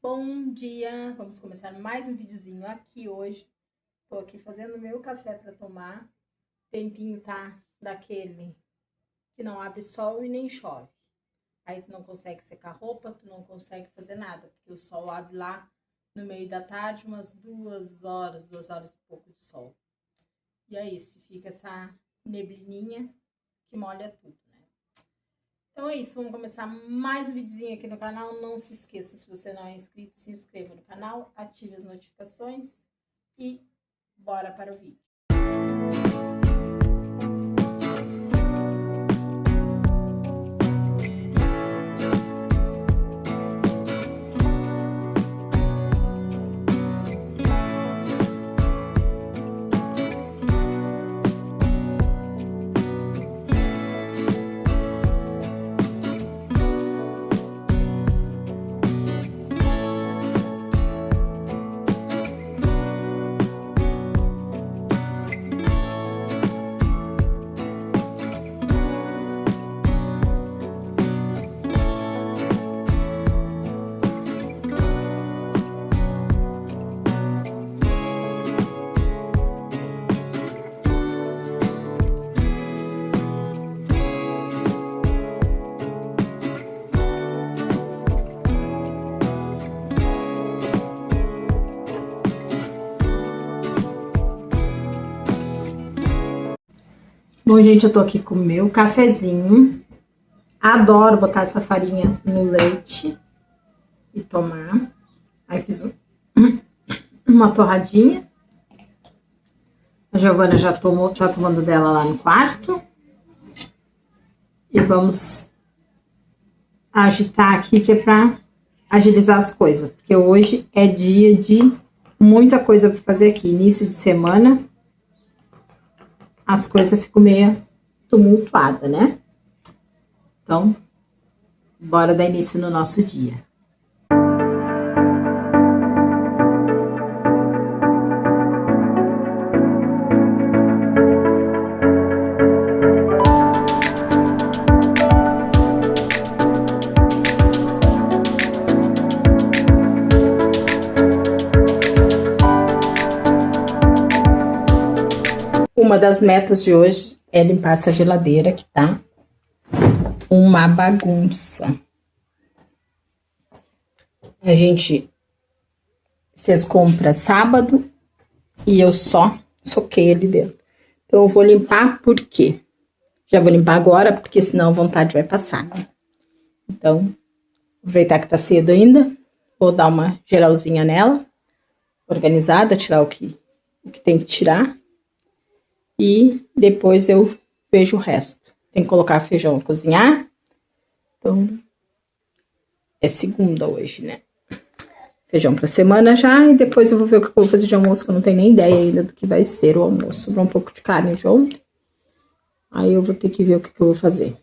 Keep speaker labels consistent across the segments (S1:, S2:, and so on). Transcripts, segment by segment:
S1: Bom dia, vamos começar mais um videozinho aqui hoje. Tô aqui fazendo meu café para tomar. O tempinho tá daquele que não abre sol e nem chove. Aí tu não consegue secar roupa, tu não consegue fazer nada, porque o sol abre lá no meio da tarde, umas 2 horas e pouco de sol. E é isso, fica essa neblininha que molha tudo. Então é isso, vamos começar mais um videozinho aqui no canal. Não se esqueça, se você não é inscrito, se inscreva no canal, ative as notificações e bora para o vídeo. Bom, gente, eu tô aqui com o meu cafezinho. Adoro botar essa farinha no leite e tomar. Aí fiz uma torradinha. A Giovana já tá tomando dela lá no quarto. E vamos agitar aqui, que é pra agilizar as coisas. Porque hoje é dia de muita coisa pra fazer aqui. Início de semana. As coisas ficam meio tumultuadas, né? Então, bora dar início no nosso dia. Uma das metas de hoje é limpar essa geladeira que tá uma bagunça. A gente fez compra sábado e eu só soquei ali dentro. Então eu vou limpar por quê? Já vou limpar agora, porque senão a vontade vai passar, né? Então, aproveitar que tá cedo ainda, vou dar uma geralzinha nela, organizada, tirar o que tem que tirar. E depois eu vejo o resto. Tem que colocar feijão a cozinhar. Então, é segunda hoje, né? Feijão pra semana já. E depois eu vou ver o que eu vou fazer de almoço, que eu não tenho nem ideia ainda do que vai ser o almoço. Sobrou um pouco de carne de ontem. Aí eu vou ter que ver o que eu vou fazer.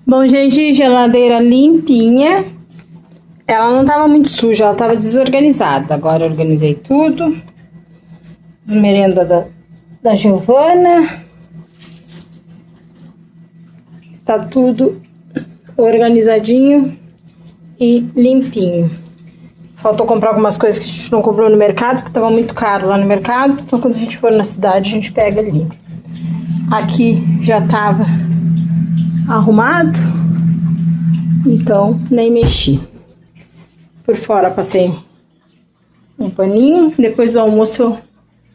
S1: Bom, gente, geladeira limpinha. Ela não tava muito suja, ela tava desorganizada. Agora eu organizei tudo. As merendas da Giovana. Tá tudo organizadinho e limpinho. Faltou comprar algumas coisas que a gente não comprou no mercado, porque tava muito caro lá no mercado. Então, quando a gente for na cidade, a gente pega ali. Aqui já tava arrumado, então nem mexi. Por fora passei um paninho, depois do almoço eu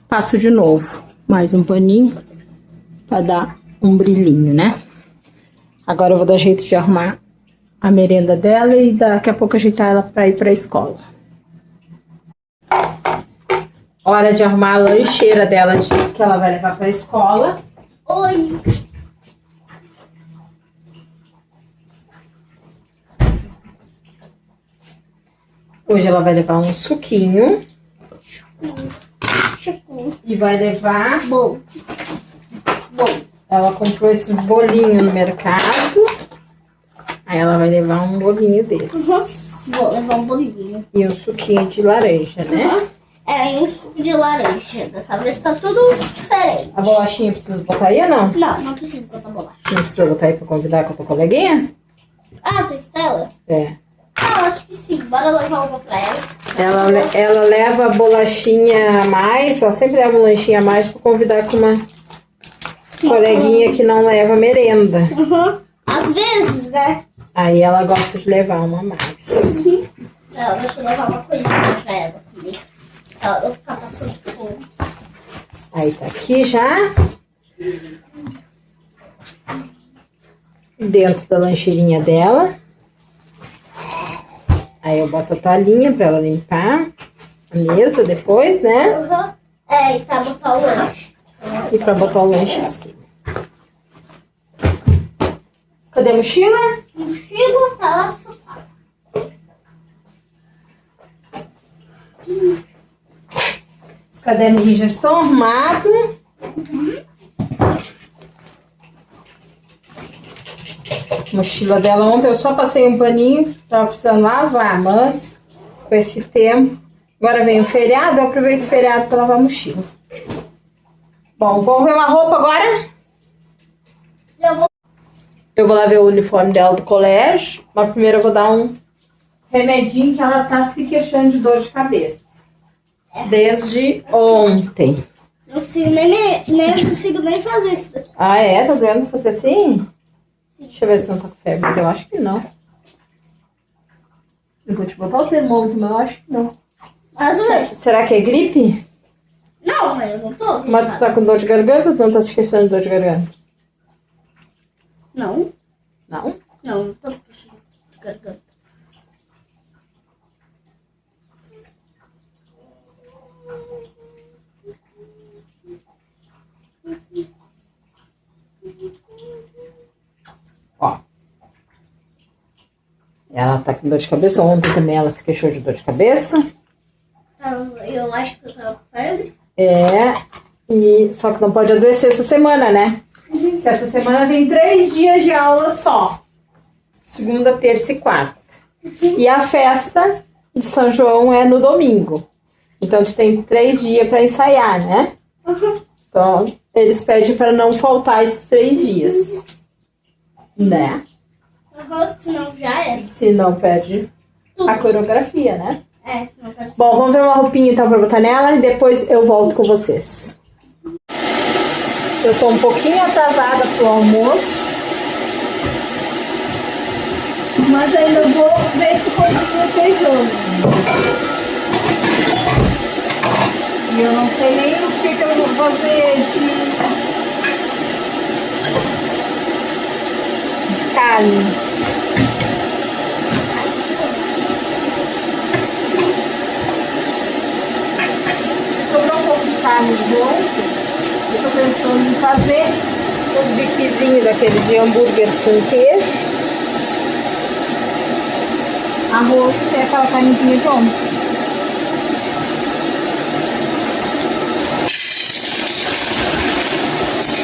S1: passo de novo. Mais um paninho para dar um brilhinho, né? Agora eu vou dar jeito de arrumar a merenda dela e daqui a pouco ajeitar ela para ir para a escola. Hora de arrumar a lancheira dela que ela vai levar para a escola.
S2: Oi!
S1: Hoje ela vai levar um suquinho. E vai levar...
S2: Bolo.
S1: Ela comprou esses bolinhos no mercado. Aí ela vai levar um bolinho desses.
S2: Vou levar um bolinho.
S1: E um suquinho de laranja, né?
S2: É, e um suco de laranja. Dessa vez tá tudo diferente.
S1: A bolachinha precisa botar aí ou não?
S2: Não, não precisa botar bolacha.
S1: Não precisa botar aí pra convidar com a tua coleguinha?
S2: Ah, tem Estela?
S1: É.
S2: Ah, acho que sim. Bora levar uma pra ela.
S1: Ela leva a bolachinha a mais, ela sempre leva um lanchinho a mais pra convidar com uma coleguinha que não leva merenda.
S2: Às vezes, né?
S1: Aí ela gosta de levar uma a mais.
S2: Não, deixa eu levar uma coisinha pra ela também. Ela não ficar passando fome.
S1: Aí tá aqui já. Dentro da lancheirinha dela. Aí eu boto a toalhinha pra ela limpar a mesa depois, né?
S2: É, e tá botar o lanche.
S1: E pra botar o lanche assim. Cadê a mochila?
S2: Mochila tá lá no sofá.
S1: Os caderninhos já estão arrumados. Mochila dela ontem eu só passei um paninho, tava precisando lavar, mas com esse tempo. Agora vem o feriado, eu aproveito o feriado para lavar a mochila. Bom, vamos ver uma roupa agora? Eu vou lá ver o uniforme dela do colégio, mas primeiro eu vou dar um remedinho que ela tá se queixando de dor de cabeça. Desde ontem.
S2: Não consigo nem consigo nem fazer isso daqui.
S1: Ah, é? Tá doendo fazer assim? Deixa eu ver se não tá com febre, mas eu acho que não. Eu vou te botar o termômetro, mas eu acho que não.
S2: Mas
S1: Será que é gripe?
S2: não, mas eu não tô.
S1: Mas tu tá com dor de garganta ou tu não tá se queixando de dor de garganta?
S2: Não,
S1: Não?
S2: não tô puxando de garganta.
S1: Ó. Ela tá com dor de cabeça. Ontem também ela se queixou de dor de cabeça.
S2: Eu acho que eu tava com febre.
S1: É. E só que não pode adoecer essa semana, né? Porque essa semana tem 3 dias de aula só. Segunda, terça e quarta. E a festa de São João é no domingo. Então tu tem 3 dias pra ensaiar, né? Então eles pedem pra não faltar esses 3 dias. Né?
S2: Senão já era.
S1: Se não perde a coreografia, né?
S2: É, senão perde.
S1: Bom, vamos ver uma roupinha então pra botar nela e depois eu volto com vocês. Eu tô um pouquinho atrasada pro almoço. Mas ainda vou ver se continua feijão. E eu não sei nem o que eu vou fazer de carne. Sobrou um pouco de carne de ontem. Eu tô pensando em fazer uns bifezinhos daqueles de hambúrguer com queijo. Arroz é aquela carnezinha de ontem.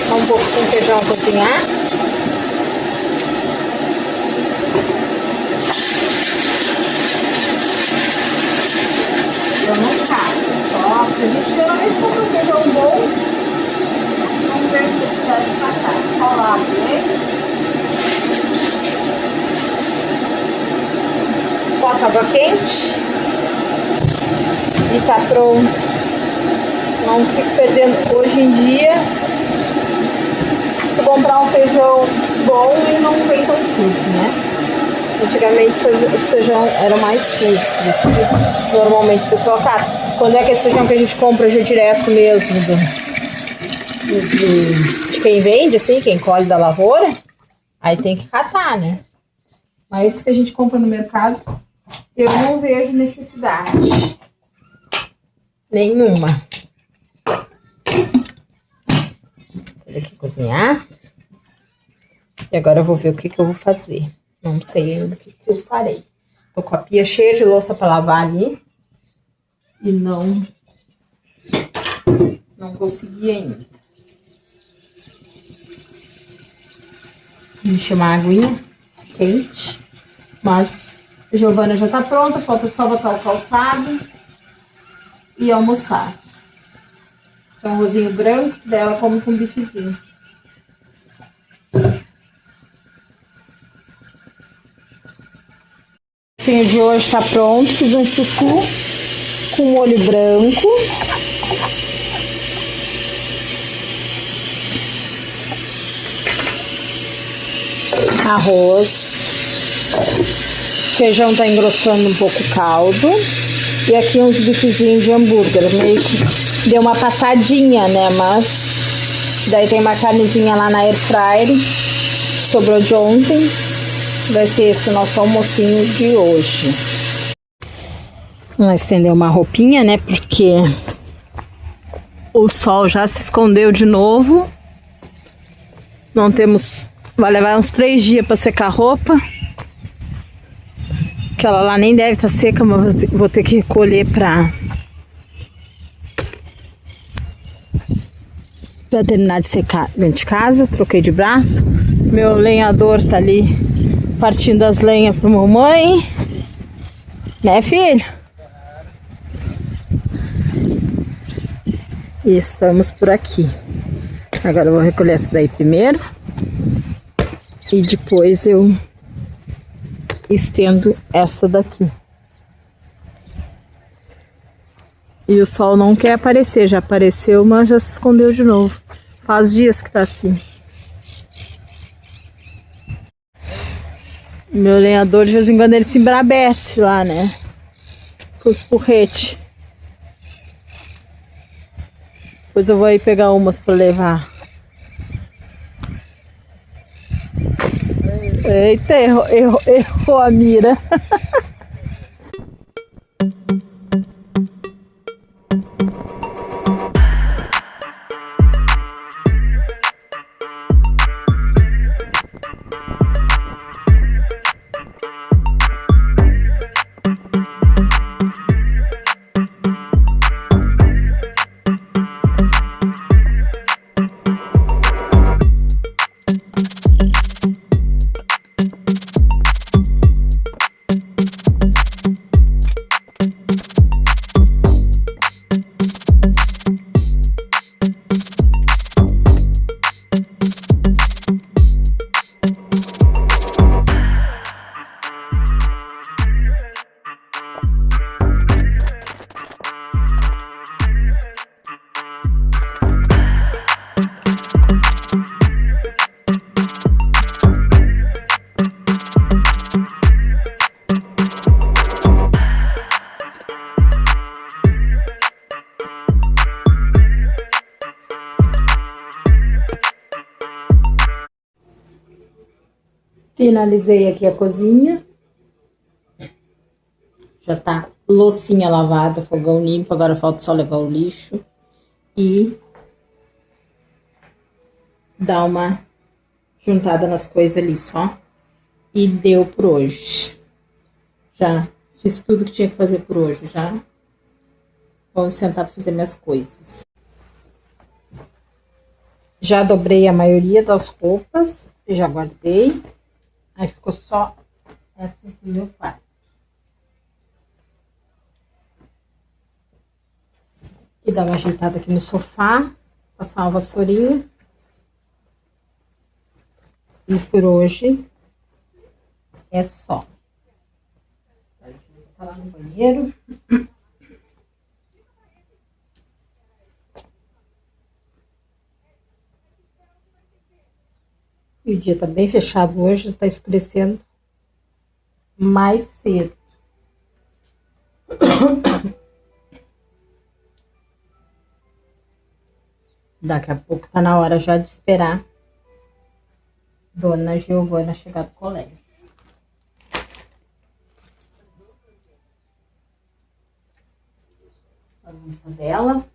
S1: Um pouco com feijão a cozinhar. Eu não cato, só a gente geralmente compra um feijão bom, não tem necessidade de catar, só lavo ele. Bota água quente e tá pronto. Não fico perdendo. Hoje em dia, se tu comprar um feijão bom, ele não vem tão sujo, né? Antigamente os feijão eram mais sujos, normalmente o pessoal cata. Quando é aquele feijão que a gente compra já direto mesmo de quem vende, assim, quem colhe da lavoura, aí tem que catar, né? Mas esse que a gente compra no mercado, eu não vejo necessidade nenhuma. Vou aqui cozinhar. E agora eu vou ver o que eu vou fazer. Não sei ainda o que eu farei. Tô com a pia cheia de louça para lavar ali. E não consegui ainda. Encher uma aguinha quente. Mas a Giovana já tá pronta. Falta só botar o calçado e almoçar. Então, um arrozinho branco dela como com bifezinho. O almocinho de hoje tá pronto. Fiz um chuchu com molho branco. Arroz. Feijão tá engrossando um pouco o caldo. E aqui uns bifezinhos de hambúrguer. Meio que deu uma passadinha, né? Mas daí tem uma carnezinha lá na air fryer. Sobrou de ontem. Vai ser esse o nosso almocinho de hoje. Vamos estender uma roupinha, né? Porque o sol já se escondeu de novo. Não temos... Vai levar uns 3 dias para secar a roupa. Aquela lá nem deve estar seca, mas vou ter que recolher para terminar de secar dentro de casa. Troquei de braço. Meu lenhador tá ali partindo as lenhas para mamãe. Né, filho? E estamos por aqui. Agora eu vou recolher essa daí primeiro. E depois eu estendo essa daqui. E o sol não quer aparecer. Já apareceu, mas já se escondeu de novo. Faz dias que tá assim. Meu lenhador, de vez em quando, ele se embrabece lá, né? Com os porretes. Depois eu vou aí pegar umas pra levar. Eita, errou a mira. Finalizei aqui a cozinha. Já tá loucinha lavada, fogão limpo. Agora falta só levar o lixo e dar uma juntada nas coisas ali só. E deu por hoje. Já fiz tudo que tinha que fazer por hoje, já. Vou sentar para fazer minhas coisas. Já dobrei a maioria das roupas, já guardei. Aí ficou só essas do meu quarto. E dar uma ajeitada aqui no sofá, passar uma vassourinha. E por hoje é só. Vou lá no banheiro. E o dia tá bem fechado hoje, tá escurecendo mais cedo. Daqui a pouco tá na hora já de esperar Dona Giovana chegar do colégio. A bagunça dela.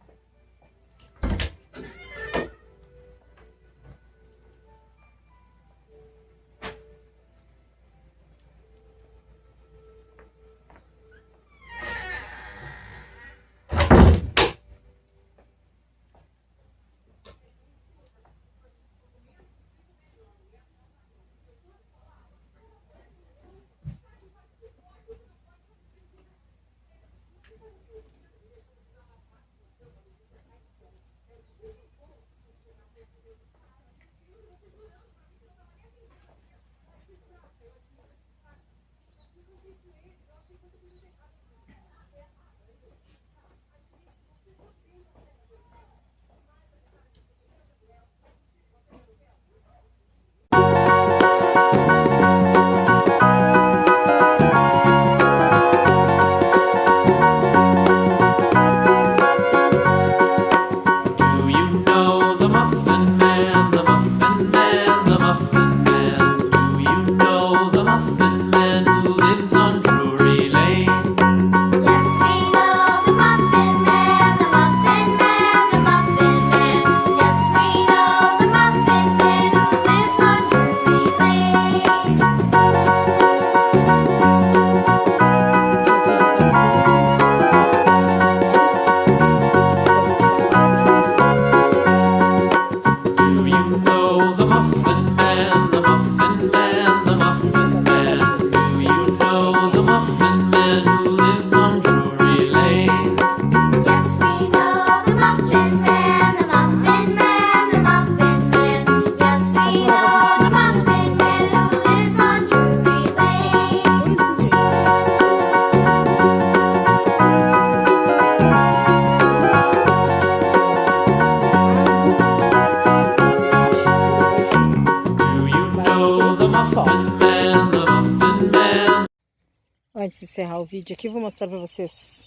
S1: Antes de encerrar o vídeo aqui, vou mostrar para vocês.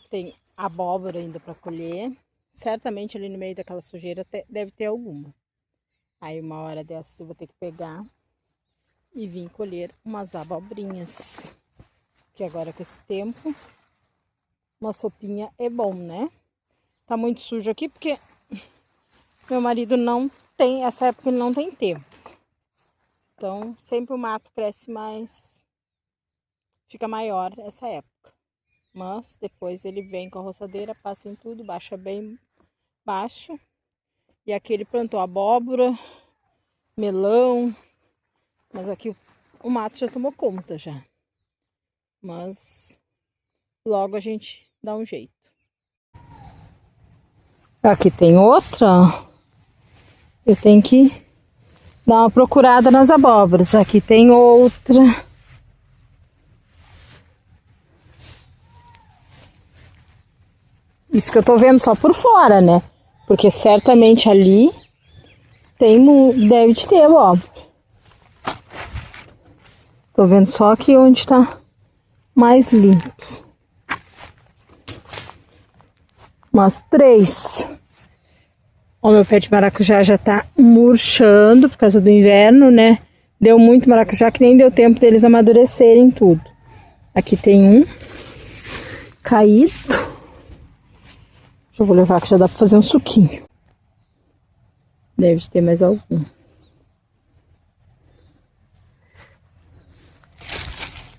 S1: Tem abóbora ainda para colher. Certamente ali no meio daquela sujeira deve ter alguma. Aí uma hora dessas eu vou ter que pegar e vir colher umas abobrinhas. Que agora com esse tempo, uma sopinha é bom, né? Tá muito sujo aqui porque meu marido não tem, essa época ele não tem tempo. Então sempre o mato cresce mais. Fica maior essa época, mas depois ele vem com a roçadeira, passa em tudo, baixa bem baixo. E aqui ele plantou abóbora, melão, mas aqui o mato já tomou conta já. Mas logo a gente dá um jeito. Aqui tem outra, eu tenho que dar uma procurada nas abóboras. Aqui tem outra. Isso que eu tô vendo só por fora, né? Porque certamente ali deve de ter abóbora. Tô vendo só aqui onde tá mais limpo. Umas 3. O meu pé de maracujá já tá murchando por causa do inverno, né? Deu muito maracujá que nem deu tempo deles amadurecerem tudo. Aqui tem um caído. Já vou levar que já dá pra fazer um suquinho. Deve ter mais algum.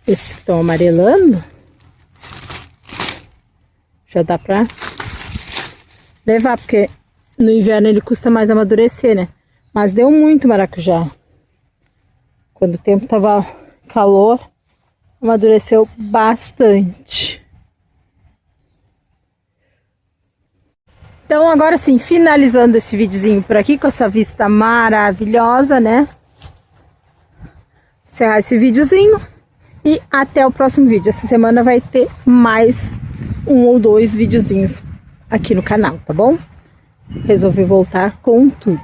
S1: Esses que estão amarelando, já dá pra levar, porque no inverno ele custa mais amadurecer, né? Mas deu muito maracujá. Quando o tempo tava calor, amadureceu bastante. Então, agora sim, finalizando esse videozinho por aqui, com essa vista maravilhosa, né? Encerrar esse videozinho e até o próximo vídeo. Essa semana vai ter mais 1 ou 2 videozinhos aqui no canal, tá bom? Resolvi voltar com tudo.